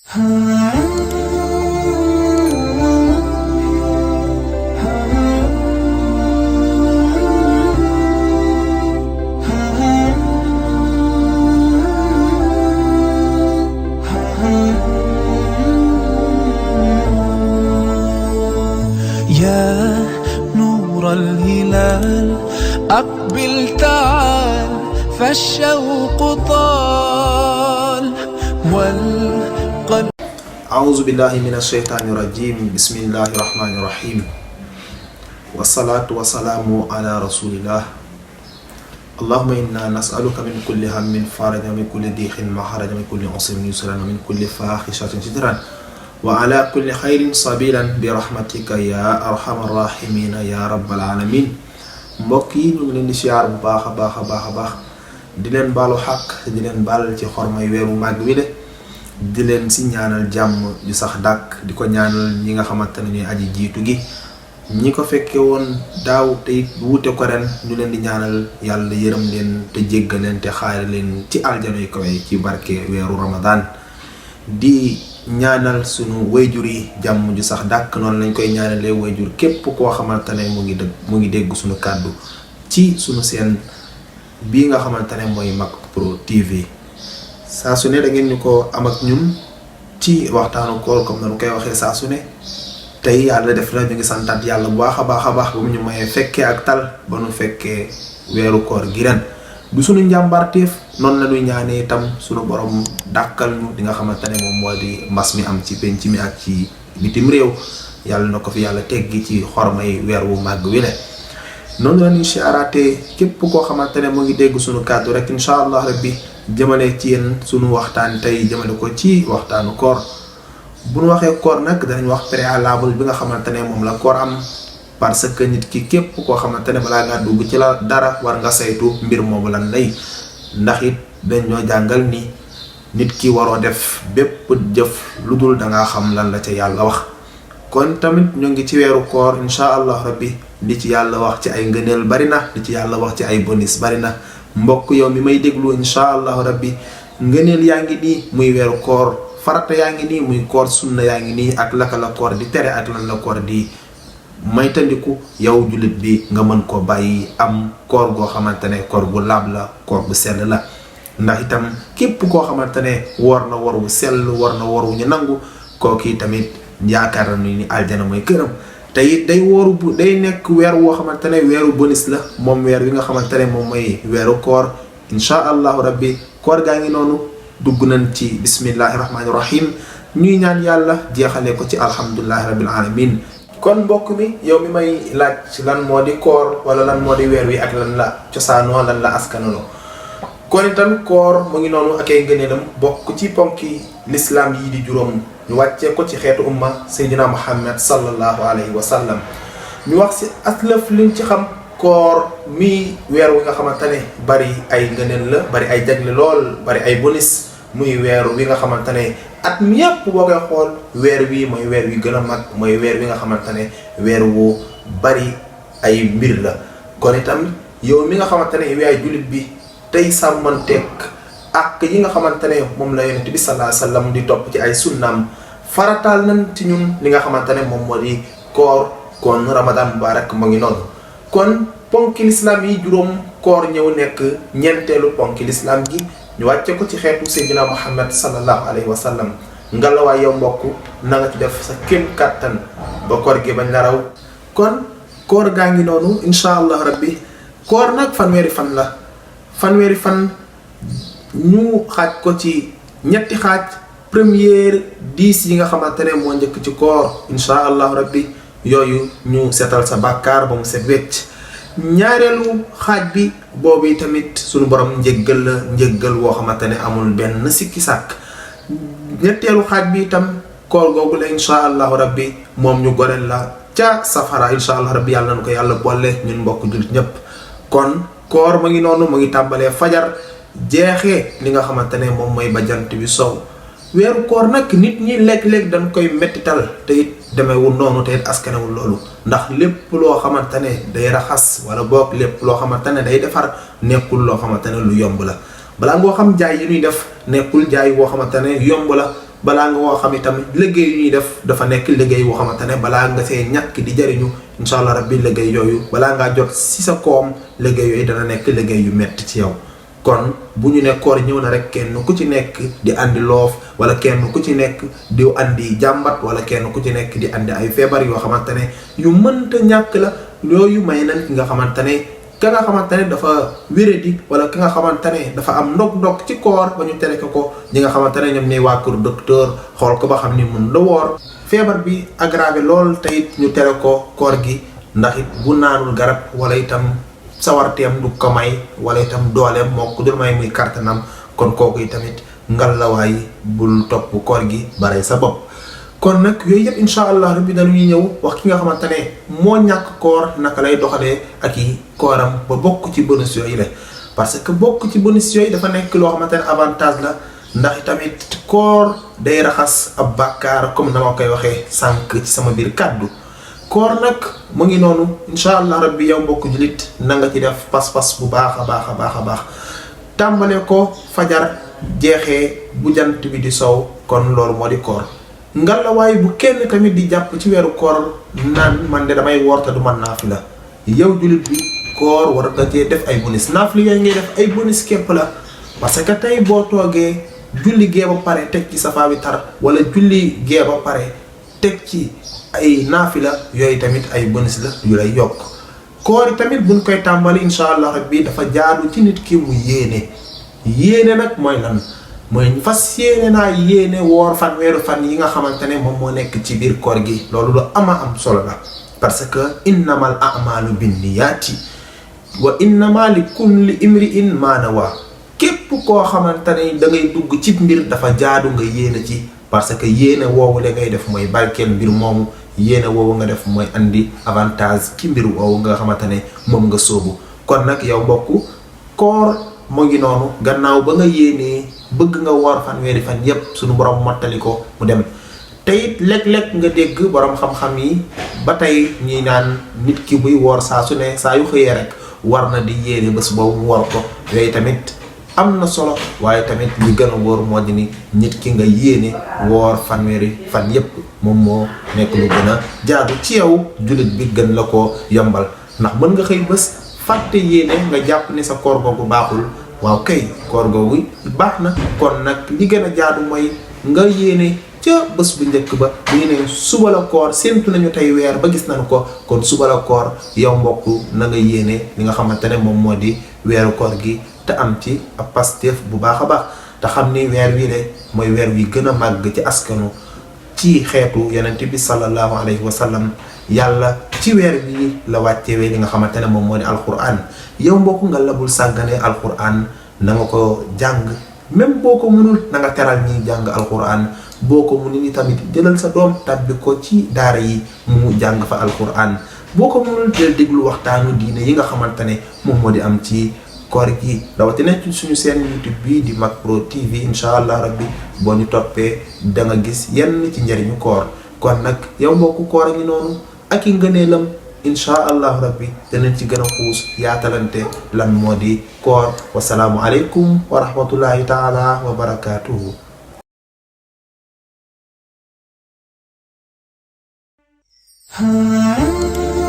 يا نور الهلال أقبل تعال فالشوق طال والقلب. أعوذ بالله من الشيطان الرجيم. بسم الله الرحمن الرحيم. والصلاة والسلام على رسول الله. اللهم إنا نسألك من كل هم فرجا، من كل ضيق مخرجا، من كل عسر يسرا، ومن كل فاحشة سترا، وعلى كل خير سبيلا برحمتك يا أرحم الراحمين يا رب العالمين. mbokk yi ñu ngi leen di siyaar bu baax a baax di leen baalu xaq di leen baal ci xormay weeru màgg wi de di leen si ñaanal jàmm ju sax dàkk di ko ñaanal ñi nga xamante ne ñuy aji jiitu gi, ñi ko fekke woon daaw te it wuute ko ren ñu leen di ñaanal yàlla yërëm leen te jéggal leen te xaare leen ci aljana yu kawe ci barke weeru Ramadan. di ñaanal sunu wayjur yi jàmm ju sax dàkk, noonu lañ koy ñaanalee wayjur képp koo xamante ne mu ngi dégg sunu kàddu ci sunu seen bii nga xamante ne mooy Mak Pro TV. saa su ne da ngeen ñu ko am ak ñun ci waxtaanu koor comme nañu koy waxee saa su ne. tey yàlla def na ñu ngi santaat yàlla bu baax a baax ba mu ñu mayee fekkee ak tal ba nu fekkee weeru koor gi ren. du sunu njàmbaarteef, noonu la ñuy ñaanee itam sunu borom dàkkal ñu di nga xamante ne moom moo di mbas mi am ci penc mi ak ci bitim réew. yàlla na ko fi yàlla teggi ci xormay weer wu màgg wi le. noonu la ñuy siyaaraatee képp koo xamante ne mu ngi dégg sunu kàddu rek incha allah rabbi jëmale ci yéen sunu waxtaan tey jëmale ko ci waxtaanu koor. bu nu waxee koor nag danañ wax préalable bi nga xamante ne moom la koor am, parce que nit ki képp koo xamante ne balaa ngaa dugg ci la dara war nga saytu mbir moomu lan lay. ndax it dañ ñoo jàngal ni nit ki waroo def bépp jëf lu dul dangaa xam lan la ca yàlla wax. kon tamit ñu ngi ci weeru koor incha allah rabbi li ci yàlla wax ci ay ngëneel bari na, li ci yàlla wax ci ay bonus bari na. mbokk yow mi may déglu incha allah rabbi ngëneel yaa ngi nii muy weeru koor, farata yaa ngi nii muy koor, sunna yaa ngi nii ak laka la koor di tere ak lan la koor di maytandiku. yow jullit bi nga mën ko bàyyi am koor goo xamante ne koor gu laab la, koor gu sell la. ndax itam képp koo xamante ne war na war wu sell, war na war wu ñu nangu, kooki tamit yaakaar nañu ni aljana mooy këram. te it day nekk weer woo xamante ne weeru bonus la, moom weer wi nga xamante ne moom mooy weeru koor. incha allahu rabbi koor gaa ngi noonu dugg nañ ci bismillahi rahmaani rahim, ñuy ñaan yàlla jeexale ko ci alhamdulillahi rabbil alamin. kon mbokk mi yow mi may laaj lan moo di koor wala lan moo di weer wi ak lan la cosaanoo, lan la askanaloo. kon itam koor mu ngi noonu ak ay ngëneelam, bokk ci ponki lislaam yi di juróom, ñu wàccee ko ci xeetu umma Seydina Muhammad sallallahu alayhi wa sallam. ñu wax si aslaf liñ ci xam, koor mi weer wi nga xamante ne bari ay ngëneel la, bari ay jagle lool, bari ay bonus. muy weer wi nga xamante ne at mi yépp boo koy xool weer wi mooy weer wi gën a mag, mooy weer wi nga xamante ne weer wu bari ay mbir la. kon itam yow mi nga xamante ne yow yaay jullit bi tey sàmmanteeg ak yi nga xamante ne moom la yonent bi sallallahu alayhi wasallam di topp ci ay sunnaam, farataal nañ ci ñun li nga xamante ne moom moo di koor. kon Ramadan mubarak mu ngi noonu. kon ponki lislaam yi juróom, koor ñëw nekk ñeenteelu ponki lislaam gi, ñu wàcce ko ci xeetu Seydina Muhammad sallallahu alayhi wa sallam. ngalawaay yow mbokk na nga ci def sa kéem kàttan ba koor gi bañ la raw. kon koor gaa ngi noonu incha allah rabbi. koor nag fanweeri fan la, fanweeri fan ñu xaaj ko ci ñetti xaaj. première 10 yi nga xamante ne moo njëkk ci koor incha allah rabbi, yooyu ñu setal sa bàkkaar ba mu set wecc. ñaareelu xaaj bi boobu tamit sunu borom njëggal la, njëggal woo xamante ne amul benn sikki sàkk. ñetteelu xaaj bi itam koor googu la incha allahu rabbi moom ñu goreel la ca safara incha allah rabbi. yàlla na ko yàlla boole ñun mbokk jullit ñépp. kon koor ma ngi noonu, ma ngi tàmbalee fajar jeexee li nga xamante ne moom mooy ba jant bi sow. weeru koor nag nit ñi léeg-léeg dañ koy mettital te it demeewul noonu, te it askanewul loolu. ndax lépp loo xamante ne day raxas wala boog lépp loo xamante ne day defar nekkul loo xamante ne lu yomb la. balaa ngoo xam jaay yi ñuy def nekkul jaay boo xamante ne yomb la. balaa nga woo xam itam liggéey yu ñuy def dafa nekk liggéey boo xamante ne balaa nga see ñàkk di jariñu incha allah rabbi liggéey yooyu balaa ngaa jot si sa koom liggéey yooyu dana nekk liggéey yu metti ci yow. kon bu ñu ne koor ñëw na rek kenn ku ci nekk di andi loof wala kenn ku ci nekk di andi jàmbat wala kenn ku ci nekk di andi ay feebar yoo xamante ne yu mënta ñàkk la yooyu may nañ ki nga xamante ne ka nga xamante ne dafa wéradi wala ki nga xamante ne dafa am ndog-ndog ci koor ba ñu tere ko ñi nga xamante ne ñoom ñooy waa kër docteur xool ko ba xam ni mun la woor feebar bi aggravé lool te it ñu tere ko koor gi ndax it bu naanul garab wala itam sawarteem du ko may wala itam dooleem moo ko dul may muy kartanam kon kooku yi tamit ngalawaay bul topp koor gi bare sa bopp. kon nag yooyu yëpp incha allah rabbi dañuy ñëw wax ki nga xamante ne moo ñàkk koor naka lay doxalee ak i kooram ba bokk ci bonus yooyu la parce que bokk ci bonus yooyu dafa nekk loo xamante ne avantage la ndax tamit koor day raxas ab bàkkaar comme na ma koy waxee sànq ci sama biir kàddu koor nag mu ngi noonu incha allah rabbi yow mbokk julit na nga ci def pas-pas bu baax a baax tàmbale ko fajar jeexee bu jant bi di sow kon loolu moo di koor. ngalawaay bu kenn tamit di jàpp ci weeru koor naan man de damay woor te du man naafila yow jullit bi koor war nga cee def ay bonus naafila yooyu ngay def ay bonus képp la parce que tey boo toogee julli gee ba pare teg ci safa bi tar wala julli gee ba pare teg ci ay naafila yooyu tamit ay bonus la yu lay yokk koor yi tamit buñ koy tàmbali incha allah rabbi dafa jaadu ci nit ki mu yéene nag mooy lan mooy fas yéene naa yéene woor fanweeru fan yi nga xamante ne moom moo nekk ci biir koor gi loolu lu ama am solo la parce que innamal a'malu binniyaati wa innama li kulli imri'in ma nawa képp koo xamante ne da ngay dugg ci mbir dafa jaadu nga yéene ci parce que yéene woowu la ngay def mooy barkeel mbir moomu yéene woowu nga def mooy andi avantage ci mbir woowu nga xamante ne moom nga sóobu kon nag yow mbokk koor moo ngi noonu gannaaw ba nga yéenee bëgg nga woor fanweeri fan yépp suñu borom mottali ko mu dem te it léeg-léeg nga dégg borom xam-xam yi ba tey ñuy naan nit ki buy woor saa su ne saa yu xëyee rek war na di yéene bés boobu mu war ko yooyu tamit am na solo waaye tamit li gën a wóor moo di ni nit ki nga yéene woor fanweeri fan yépp moom moo nekk lu gën a jaadu ci yow jullit bi gën la ko yombal ndax mën nga xëy bés fàtte yéene nga jàpp ni sa koor googu baaxul waaw kay koor googu baax na kon nag li gën a jaadu mooy nga yéene ca bés bu njëkk ba bu ñu ne suba la koor séntu nañu tey weer ba gis nañu ko kon suba la koor yow mbokk na nga yéene li nga xamante ne moom moo di weeru koor gi te am ci ab pasteef bu baax a baax te xam ni weer wi de mooy weer wi gën a màgg ci askanu ci xeetu yonent bi sallallahu alayhi wa sallam yàlla ci weer wi la wàccewee li nga xamante ne moom moo di alquran yow mbokk nga labul sàggane alquran na nga ko jàng même boo ko mënul na nga teral ñiy jàng alquran boo ko mënul ni tamit jëlal sa doom tàbbi ko ci daara yi mu jàng fa alquran boo ko mënul del déglu waxtaanu diine yi nga xamante ne moom moo di am ci koor gi rawatina ci suñu seen YouTube bii di Macpro TV incha allah rabbi boo ñu toppee da nga gis yenn ci njëriñu koor kon nag yow mbokku koor a ngi noonu ak i ngëneelam incha allah rabbi danañ ci gën a xuus yaatalante lan moo di koor wasalaamu aleykum wa rahmatullahi taala wa barakatuhu. Ah